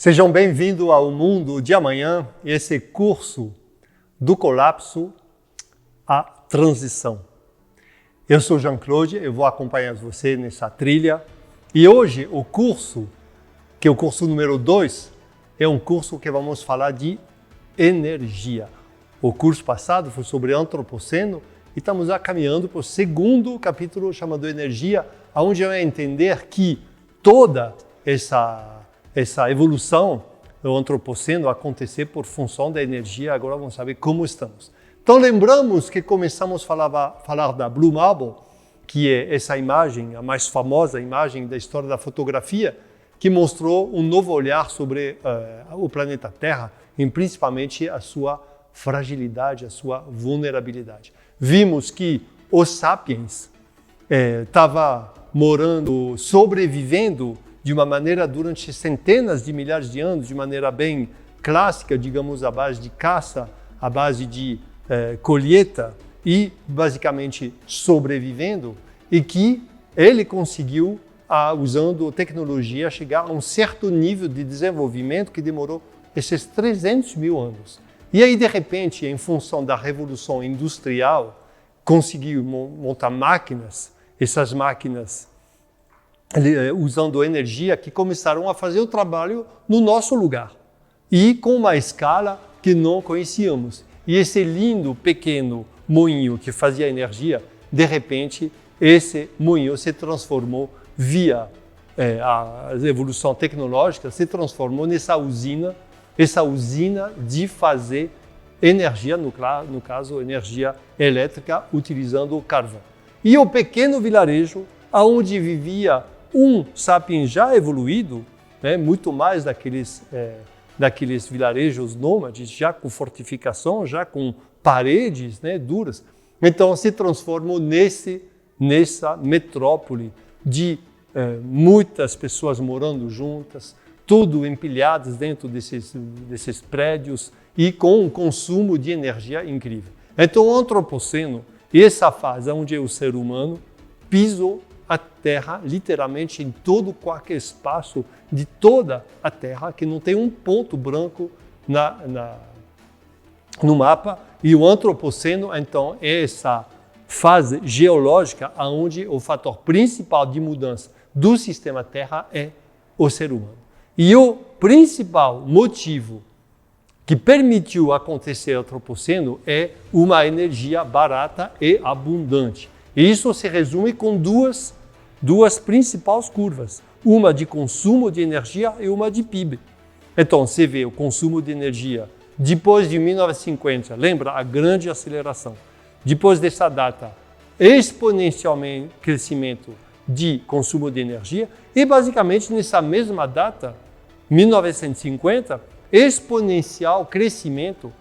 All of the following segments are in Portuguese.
Sejam bem-vindos ao Mundo de Amanhã, esse curso do colapso à transição. Eu sou Jean-Claude, eu vou acompanhar você nessa trilha. E hoje o curso, que é o curso número 2, é um curso que vamos falar de energia. O curso passado foi sobre antropoceno e estamos já caminhando para o segundo capítulo chamado Energia, onde vai entender que toda essa evolução do antropoceno acontecer por função da energia. Agora vamos saber como estamos. Então lembramos que começamos a falar da Blue Marble, que é essa imagem, a mais famosa imagem da história da fotografia, que mostrou um novo olhar sobre o planeta Terra, e principalmente a sua fragilidade, a sua vulnerabilidade. Vimos que os sapiens estava sobrevivendo de uma maneira durante centenas de milhares de anos, de maneira bem clássica, digamos, à base de caça, à base de colheita e basicamente sobrevivendo, e que ele conseguiu, usando tecnologia, chegar a um certo nível de desenvolvimento que demorou esses 300 mil anos. E aí, de repente, em função da Revolução Industrial, conseguiu montar máquinas, essas máquinas usando energia, que começaram a fazer o trabalho no nosso lugar e com uma escala que não conhecíamos. E esse lindo pequeno moinho que fazia energia, de repente esse moinho se transformou via a evolução tecnológica, se transformou nessa usina de fazer energia, no caso energia elétrica, utilizando o carvão. E o pequeno vilarejo onde vivia um sapiens já evoluído, muito mais daqueles vilarejos nômades, já com fortificação, já com paredes duras. Então se transformou nessa metrópole de muitas pessoas morando juntas, tudo empilhadas dentro desses prédios e com um consumo de energia incrível. Então o antropoceno, essa fase onde o ser humano pisou a Terra, literalmente em todo qualquer espaço de toda a Terra, que não tem um ponto branco no mapa. E o antropoceno, então, é essa fase geológica onde o fator principal de mudança do sistema Terra é o ser humano. E o principal motivo que permitiu acontecer o antropoceno é uma energia barata e abundante. E isso se resume com duas principais curvas, uma de consumo de energia e uma de PIB. Então, você vê o consumo de energia depois de 1950, lembra a grande aceleração. Depois dessa data, exponencialmente crescimento de consumo de energia e basicamente nessa mesma data, 1950, exponencial crescimento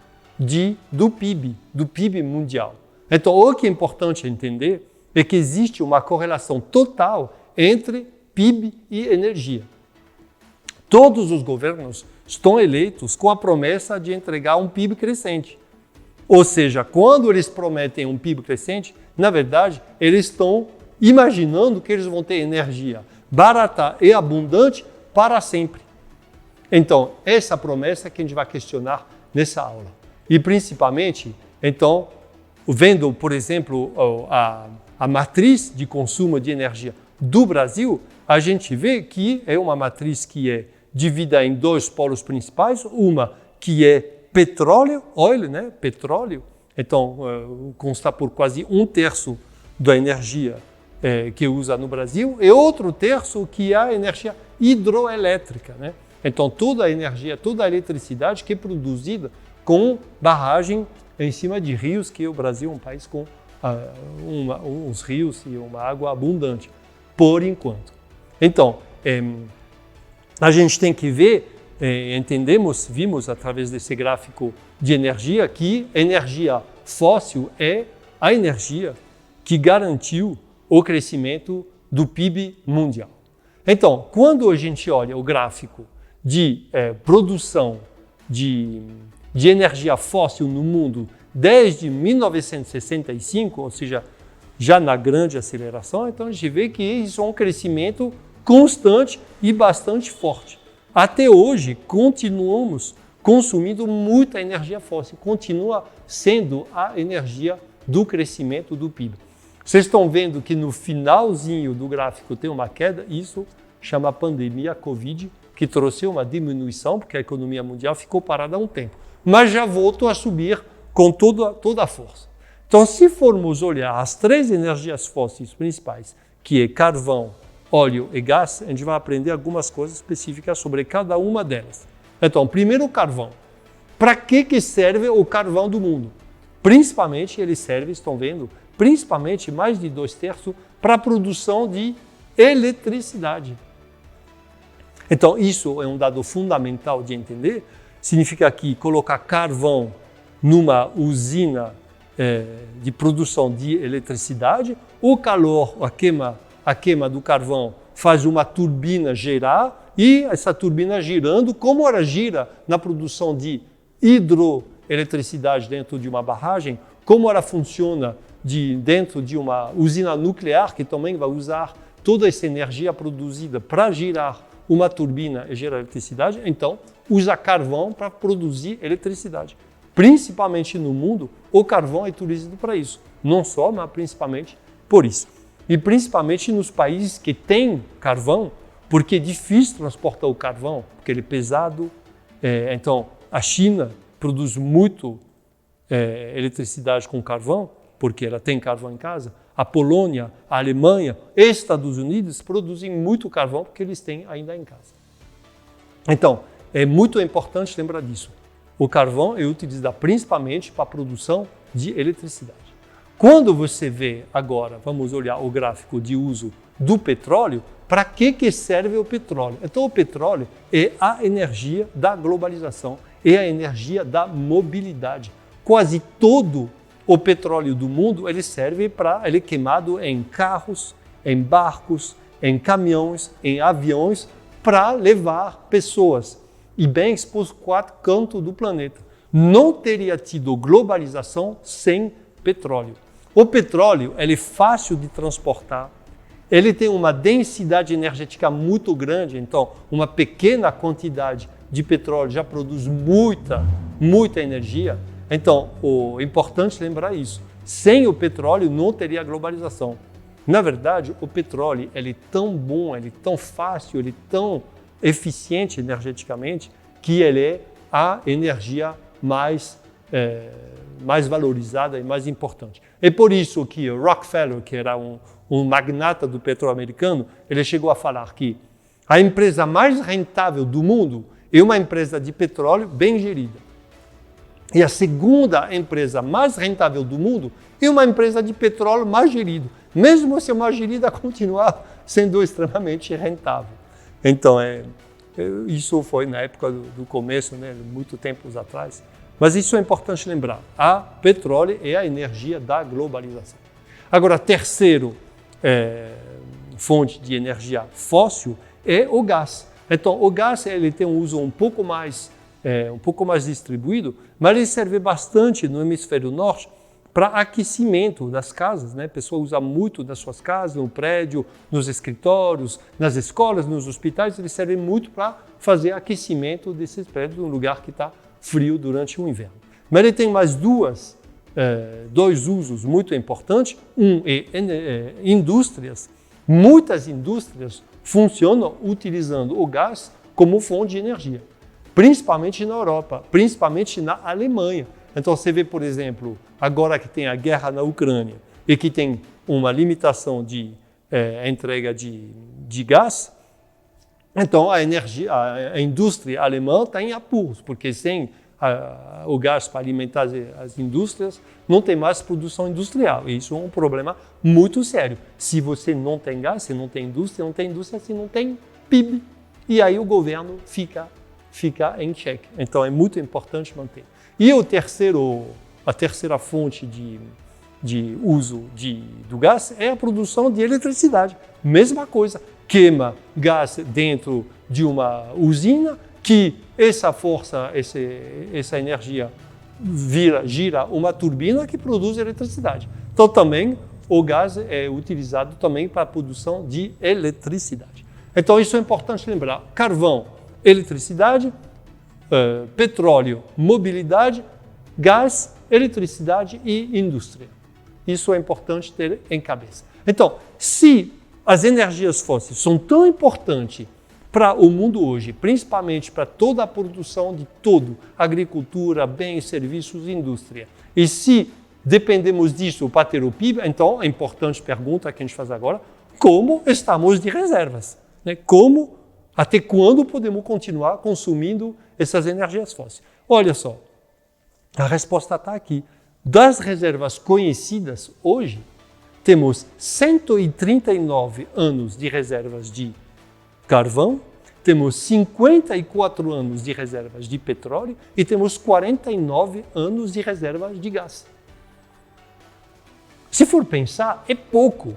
do PIB mundial. Então, o que é importante entender é que existe uma correlação total entre PIB e energia. Todos os governos estão eleitos com a promessa de entregar um PIB crescente. Ou seja, quando eles prometem um PIB crescente, na verdade, eles estão imaginando que eles vão ter energia barata e abundante para sempre. Então, essa promessa que a gente vai questionar nessa aula. E principalmente, então, vendo, por exemplo, a matriz de consumo de energia do Brasil, a gente vê que é uma matriz que é dividida em dois polos principais, uma que é petróleo, petróleo, então consta por quase 1/3 da energia que usa no Brasil, e outro terço que é a energia hidroelétrica, Então toda a energia, toda a eletricidade que é produzida com barragem em cima de rios, que o Brasil é um país com uns rios e uma água abundante, por enquanto. Então, a gente tem que ver, vimos através desse gráfico de energia que energia fóssil é a energia que garantiu o crescimento do PIB mundial. Então, quando a gente olha o gráfico de produção de energia fóssil no mundo desde 1965, ou seja, já na grande aceleração, então a gente vê que isso é um crescimento constante e bastante forte. Até hoje, continuamos consumindo muita energia fóssil, continua sendo a energia do crescimento do PIB. Vocês estão vendo que no finalzinho do gráfico tem uma queda, isso chama pandemia Covid, que trouxe uma diminuição, porque a economia mundial ficou parada há um tempo, mas já voltou a subir com toda a força. Então, se formos olhar as 3 energias fósseis principais, que é carvão, óleo e gás, a gente vai aprender algumas coisas específicas sobre cada uma delas. Então, primeiro o carvão. Para que serve o carvão do mundo? Principalmente ele serve, estão vendo, principalmente mais de 2/3 para a produção de eletricidade. Então, isso é um dado fundamental de entender. Significa que colocar carvão numa usina de produção de eletricidade, o calor, a queima do carvão faz uma turbina girar e essa turbina girando, como ela gira na produção de hidroeletricidade dentro de uma barragem, como ela funciona dentro de uma usina nuclear, que também vai usar toda essa energia produzida para girar uma turbina e gerar eletricidade, então usa carvão para produzir eletricidade. Principalmente no mundo, o carvão é utilizado para isso. Não só, mas principalmente por isso. E principalmente nos países que têm carvão, porque é difícil transportar o carvão, porque ele é pesado. Então, a China produz muito eletricidade com carvão, porque ela tem carvão em casa. A Polônia, a Alemanha e Estados Unidos produzem muito carvão, porque eles têm ainda em casa. Então, é muito importante lembrar disso. O carvão é utilizado principalmente para a produção de eletricidade. Quando você vê agora, vamos olhar o gráfico de uso do petróleo, para que serve o petróleo? Então, o petróleo é a energia da globalização, é a energia da mobilidade. Quase todo o petróleo do mundo ele é queimado em carros, em barcos, em caminhões, em aviões, para levar pessoas e bens para os 4 cantos do planeta. Não teria tido globalização sem petróleo. O petróleo ele é fácil de transportar, ele tem uma densidade energética muito grande, então uma pequena quantidade de petróleo já produz muita energia. Então, é importante lembrar isso. Sem o petróleo não teria globalização. Na verdade, o petróleo ele é tão bom, ele é tão fácil, ele é tão eficiente energeticamente, que ele é a energia mais valorizada e mais importante. É por isso que Rockefeller, que era um magnata do petróleo americano, ele chegou a falar que a empresa mais rentável do mundo é uma empresa de petróleo bem gerida. E a segunda empresa mais rentável do mundo é uma empresa de petróleo mais gerida. Mesmo se mais gerida, continuar sendo extremamente rentável. Então, isso foi na época do começo, né, muito tempos atrás. Mas isso é importante lembrar. A petróleo é a energia da globalização. Agora, a terceira fonte de energia fóssil é o gás. Então, o gás ele tem um uso um pouco mais distribuído, mas ele serve bastante no hemisfério norte para aquecimento das casas, né? A pessoa usa muito nas suas casas, no prédio, nos escritórios, nas escolas, nos hospitais, ele serve muito para fazer aquecimento desses prédios num lugar que está frio durante o inverno. Mas ele tem mais dois usos muito importantes. Um é indústrias. Muitas indústrias funcionam utilizando o gás como fonte de energia, principalmente na Europa, principalmente na Alemanha. Então você vê, por exemplo, agora que tem a guerra na Ucrânia e que tem uma limitação de entrega de gás, então a indústria alemã está em apuros, porque sem o gás para alimentar as indústrias, não tem mais produção industrial. E isso é um problema muito sério. Se você não tem gás, se não tem indústria, se não tem PIB. E aí o governo fica em xeque. Então é muito importante manter. E a terceira fonte de uso do gás é a produção de eletricidade. Mesma coisa, queima gás dentro de uma usina que essa força, essa energia gira uma turbina que produz eletricidade. Então também o gás é utilizado também para a produção de eletricidade. Então isso é importante lembrar. Carvão eletricidade, petróleo, mobilidade, gás, eletricidade e indústria. Isso é importante ter em cabeça. Então, se as energias fósseis são tão importantes para o mundo hoje, principalmente para toda a produção de tudo, agricultura, bens, serviços, indústria, e se dependemos disso para ter o PIB, então a importante pergunta que a gente faz agora, como estamos de reservas? Né? Até quando podemos continuar consumindo essas energias fósseis? Olha só, a resposta está aqui. Das reservas conhecidas hoje, temos 139 anos de reservas de carvão, temos 54 anos de reservas de petróleo e temos 49 anos de reservas de gás. Se for pensar, é pouco.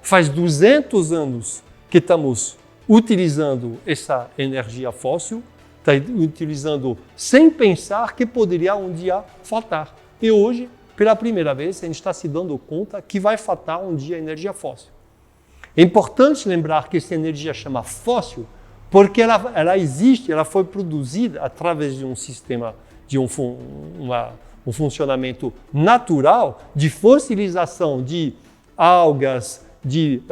Faz 200 anos que estamos utilizando essa energia fóssil, está utilizando sem pensar que poderia um dia faltar. E hoje, pela primeira vez, a gente está se dando conta que vai faltar um dia a energia fóssil. É importante lembrar que essa energia chama fóssil porque ela existe, ela foi produzida através de um sistema, de um funcionamento natural de fossilização de algas, de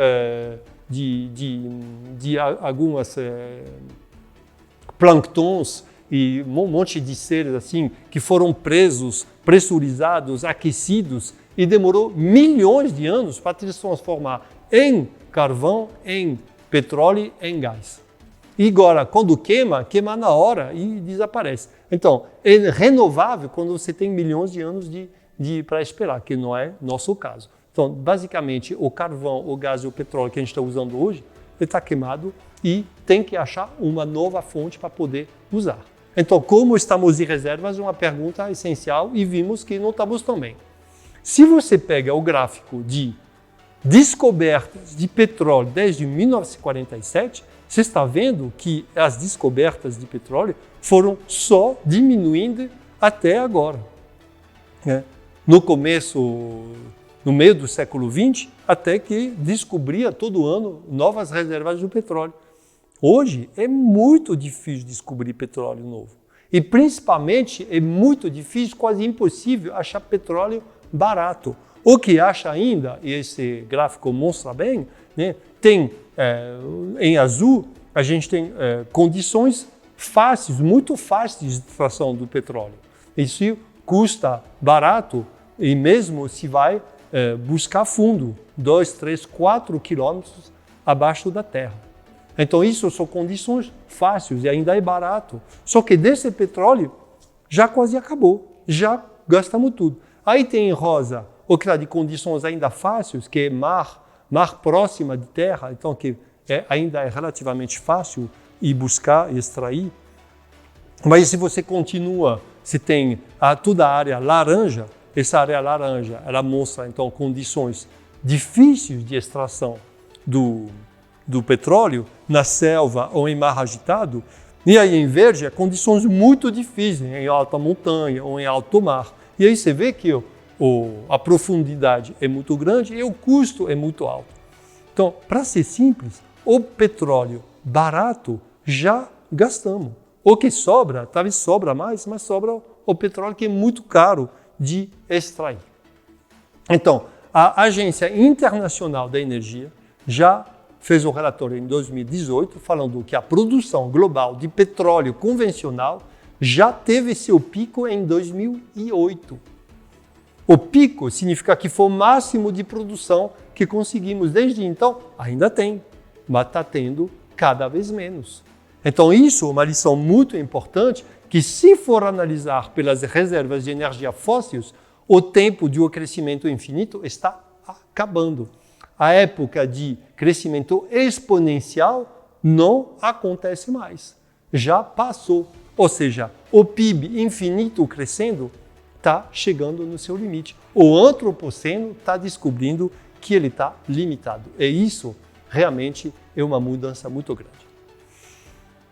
algumas plânctons e um monte de seres assim que foram presos, pressurizados, aquecidos e demorou milhões de anos para se transformar em carvão, em petróleo, em gás. E agora, quando queima na hora e desaparece. Então, é renovável quando você tem milhões de anos para esperar, que não é nosso caso. Então, basicamente, o carvão, o gás e o petróleo que a gente está usando hoje, ele está queimado e tem que achar uma nova fonte para poder usar. Então, como estamos de reservas, é uma pergunta essencial e vimos que não estamos tão bem. Se você pega o gráfico de descobertas de petróleo desde 1947, você está vendo que as descobertas de petróleo foram só diminuindo até agora. No meio do século XX, até que descobria todo ano novas reservas de petróleo. Hoje é muito difícil descobrir petróleo novo. E principalmente é muito difícil, quase impossível, achar petróleo barato. O que acha ainda, e esse gráfico mostra bem, né, tem em azul, a gente tem condições fáceis, muito fáceis de extração do petróleo. Isso custa barato e mesmo se vai buscar fundo, 2, 3, 4 quilômetros abaixo da terra. Então isso são condições fáceis e ainda é barato. Só que desse petróleo já quase acabou, já gastamos tudo. Aí tem em rosa o que está de condições ainda fáceis, que é mar próxima de terra, então que ainda é relativamente fácil ir buscar e extrair. Mas se você continua, se tem toda a área laranja, essa área laranja, ela mostra então condições difíceis de extração do petróleo na selva ou em mar agitado, e aí em verde, condições muito difíceis, em alta montanha ou em alto mar. E aí você vê que a profundidade é muito grande e o custo é muito alto. Então, para ser simples, o petróleo barato já gastamos. O que sobra, talvez sobra mais, mas sobra o petróleo que é muito caro de extrair. Então, a Agência Internacional da Energia já fez um relatório em 2018 falando que a produção global de petróleo convencional já teve seu pico em 2008. O pico significa que foi o máximo de produção que conseguimos. Desde então, ainda tem, mas está tendo cada vez menos. Então isso é uma lição muito importante, que se for analisar pelas reservas de energia fósseis, o tempo de um crescimento infinito está acabando. A época de crescimento exponencial não acontece mais. Já passou. Ou seja, o PIB infinito crescendo está chegando no seu limite. O antropoceno está descobrindo que ele está limitado. E isso realmente é uma mudança muito grande.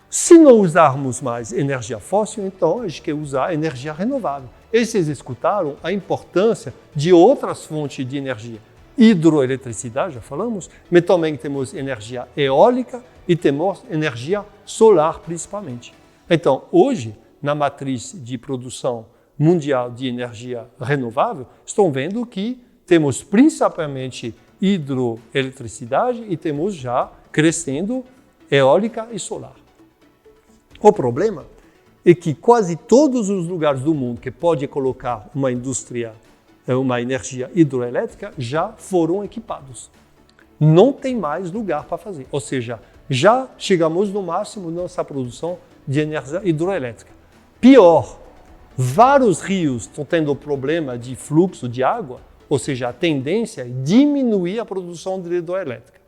Se não usarmos mais energia fóssil, então a gente quer usar energia renovável. E vocês escutaram a importância de outras fontes de energia. hidroeletricidade, já falamos, mas também temos energia eólica e temos energia solar, principalmente. Então, hoje, na matriz de produção mundial de energia renovável, estão vendo que temos principalmente hidroeletricidade e temos já crescendo eólica e solar. O problema é que quase todos os lugares do mundo que pode colocar uma indústria, uma energia hidroelétrica, já foram equipados. Não tem mais lugar para fazer. Ou seja, já chegamos no máximo da nossa produção de energia hidroelétrica. Pior, vários rios estão tendo problema de fluxo de água, ou seja, a tendência é diminuir a produção de hidroelétrica.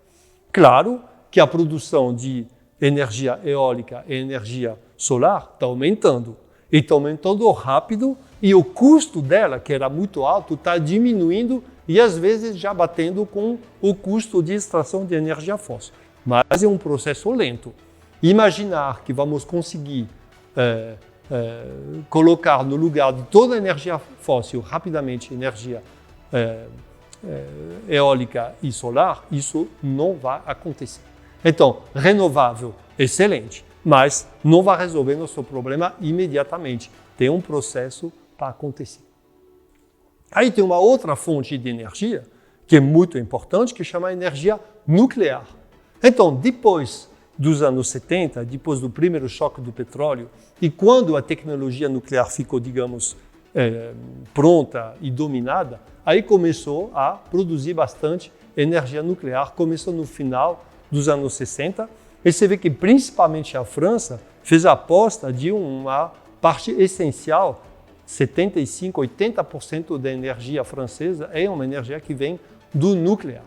Claro que a produção de energia eólica e energia solar está aumentando. E está aumentando rápido e o custo dela, que era muito alto, está diminuindo e às vezes já batendo com o custo de extração de energia fóssil. Mas é um processo lento. Imaginar que vamos conseguir colocar no lugar de toda a energia fóssil rapidamente energia eólica e solar, isso não vai acontecer. Então, renovável, excelente, mas não vai resolver nosso problema imediatamente. Tem um processo para acontecer. Aí tem uma outra fonte de energia, que é muito importante, que chama energia nuclear. Então, depois dos anos 70, depois do primeiro choque do petróleo, e quando a tecnologia nuclear ficou, digamos, pronta e dominada, aí começou a produzir bastante energia nuclear, começou no final dos anos 60, e você vê que principalmente a França fez a aposta de uma parte essencial, 75%, 80% da energia francesa é uma energia que vem do nuclear.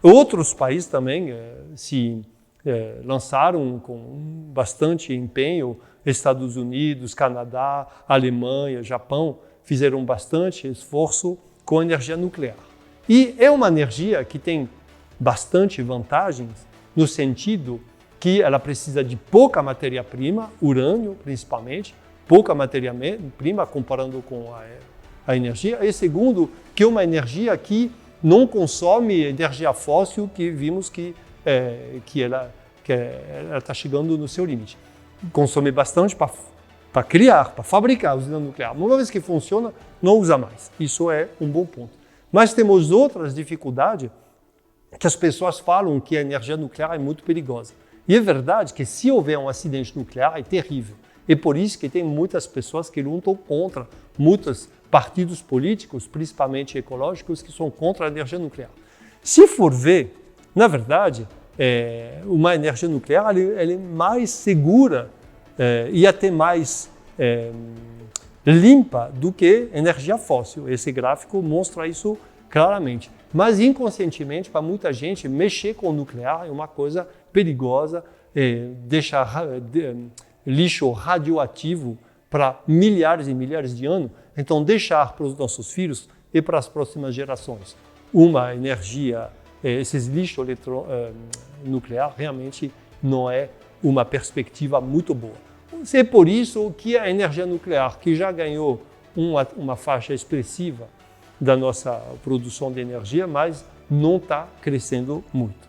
Outros países também se lançaram com bastante empenho, Estados Unidos, Canadá, Alemanha, Japão, fizeram bastante esforço com a energia nuclear. E é uma energia que tem bastante vantagens, no sentido que ela precisa de pouca matéria-prima, urânio principalmente, pouca matéria-prima comparando com a energia, e segundo, que é uma energia que não consome energia fóssil, que vimos que ela está chegando no seu limite. Consome bastante para criar, para fabricar a usina nuclear. Uma vez que funciona, não usa mais. Isso é um bom ponto. Mas temos outras dificuldades que as pessoas falam que a energia nuclear é muito perigosa. E é verdade que se houver um acidente nuclear é terrível. É por isso que tem muitas pessoas que lutam contra, muitos partidos políticos, principalmente ecológicos, que são contra a energia nuclear. Se for ver, na verdade, uma energia nuclear ela é mais segura e até mais limpa do que energia fóssil. Esse gráfico mostra isso claramente. Mas inconscientemente, para muita gente, mexer com o nuclear é uma coisa perigosa, deixa lixo radioativo para milhares e milhares de anos. Então, deixar para os nossos filhos e para as próximas gerações uma energia, esses lixos nucleares, realmente não é uma perspectiva muito boa. É por isso que a energia nuclear, que já ganhou uma faixa expressiva da nossa produção de energia, mas não está crescendo muito.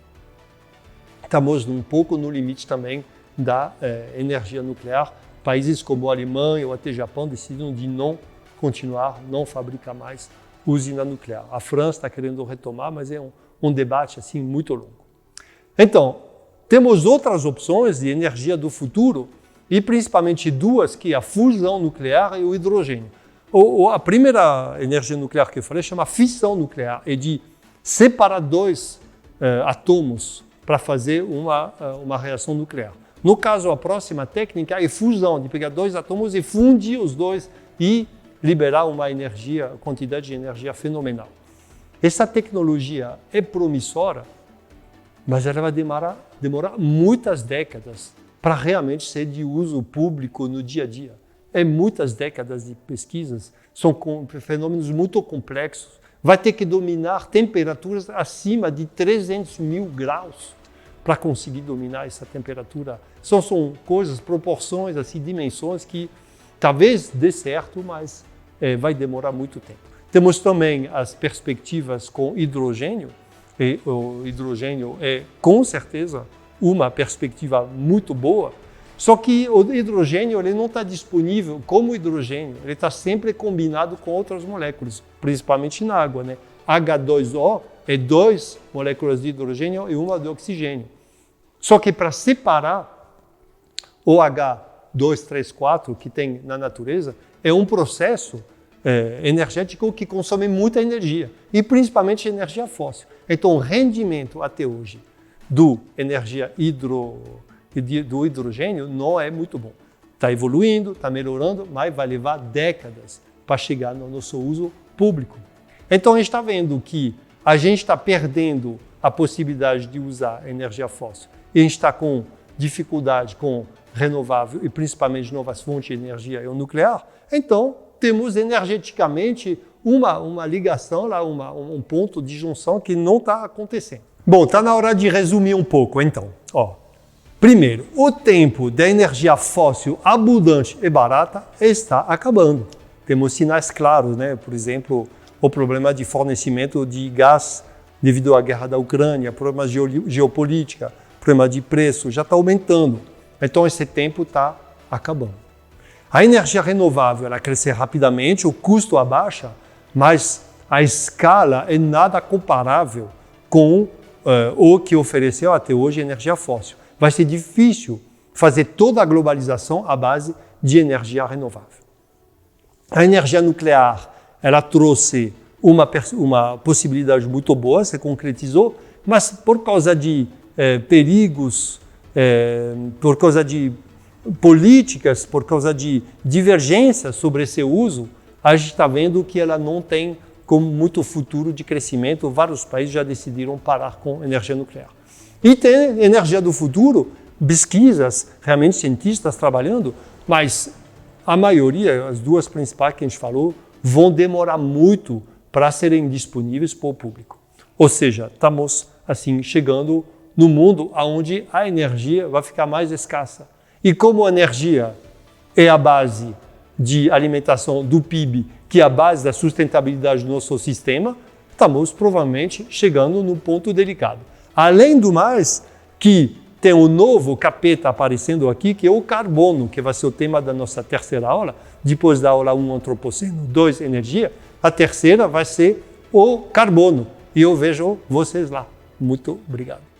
Estamos um pouco no limite também da energia nuclear. Países como a Alemanha ou até Japão decidem de não continuar, não fabricar mais usina nuclear. A França está querendo retomar, mas é um debate assim muito longo. Então, temos outras opções de energia do futuro e principalmente duas, que é a fusão nuclear e o hidrogênio. A primeira energia nuclear que eu falei chama fissão nuclear, é de separar dois átomos para fazer uma reação nuclear. No caso, a próxima técnica é fusão, de pegar dois átomos e fundir os dois e liberar uma quantidade de energia fenomenal. Essa tecnologia é promissora, mas ela vai demorar muitas décadas para realmente ser de uso público no dia a dia. Muitas décadas de pesquisas, são fenômenos muito complexos. Vai ter que dominar temperaturas acima de 300 mil graus para conseguir dominar essa temperatura. São coisas, proporções, assim, dimensões que talvez dê certo, mas vai demorar muito tempo. Temos também as perspectivas com hidrogênio, e o hidrogênio é, com certeza, uma perspectiva muito boa, só que o hidrogênio ele não está disponível como hidrogênio, ele está sempre combinado com outras moléculas, principalmente na água, né? H2O é 2 moléculas de hidrogênio e uma de oxigênio. Só que para separar o H234 que tem na natureza, é um processo energético que consome muita energia, e principalmente energia fóssil. Então, o rendimento até hoje do hidrogênio não é muito bom. Está evoluindo, está melhorando, mas vai levar décadas para chegar no nosso uso público. Então, a gente está vendo que a gente está perdendo a possibilidade de usar energia fóssil. E a gente está com dificuldade com renovável e principalmente novas fontes de energia e o nuclear. Então, temos energeticamente uma ligação, lá, um ponto de junção que não está acontecendo. Bom, está na hora de resumir um pouco, então. Primeiro, o tempo da energia fóssil abundante e barata está acabando. Temos sinais claros, né? Por exemplo, o problema de fornecimento de gás devido à guerra da Ucrânia, problema geopolítica, problema de preço, já está aumentando. Então, esse tempo está acabando. A energia renovável ela cresce rapidamente, o custo abaixa, mas a escala é nada comparável com o que ofereceu até hoje a energia fóssil. Vai ser difícil fazer toda a globalização à base de energia renovável. A energia nuclear ela trouxe uma possibilidade muito boa, se concretizou, mas por causa de perigos, por causa de políticas, por causa de divergências sobre esse uso, a gente está vendo que ela não tem como muito futuro de crescimento. Vários países já decidiram parar com energia nuclear. E tem energia do futuro, pesquisas, realmente cientistas trabalhando, mas a maioria, as duas principais que a gente falou, vão demorar muito para serem disponíveis para o público. Ou seja, estamos assim chegando no mundo onde a energia vai ficar mais escassa. E como a energia é a base de alimentação do PIB, que é a base da sustentabilidade do nosso sistema, estamos provavelmente chegando num ponto delicado. Além do mais, que tem um novo capeta aparecendo aqui, que é o carbono, que vai ser o tema da nossa terceira aula. Depois da aula 1, antropoceno, 2, energia, a terceira vai ser o carbono. E eu vejo vocês lá. Muito obrigado.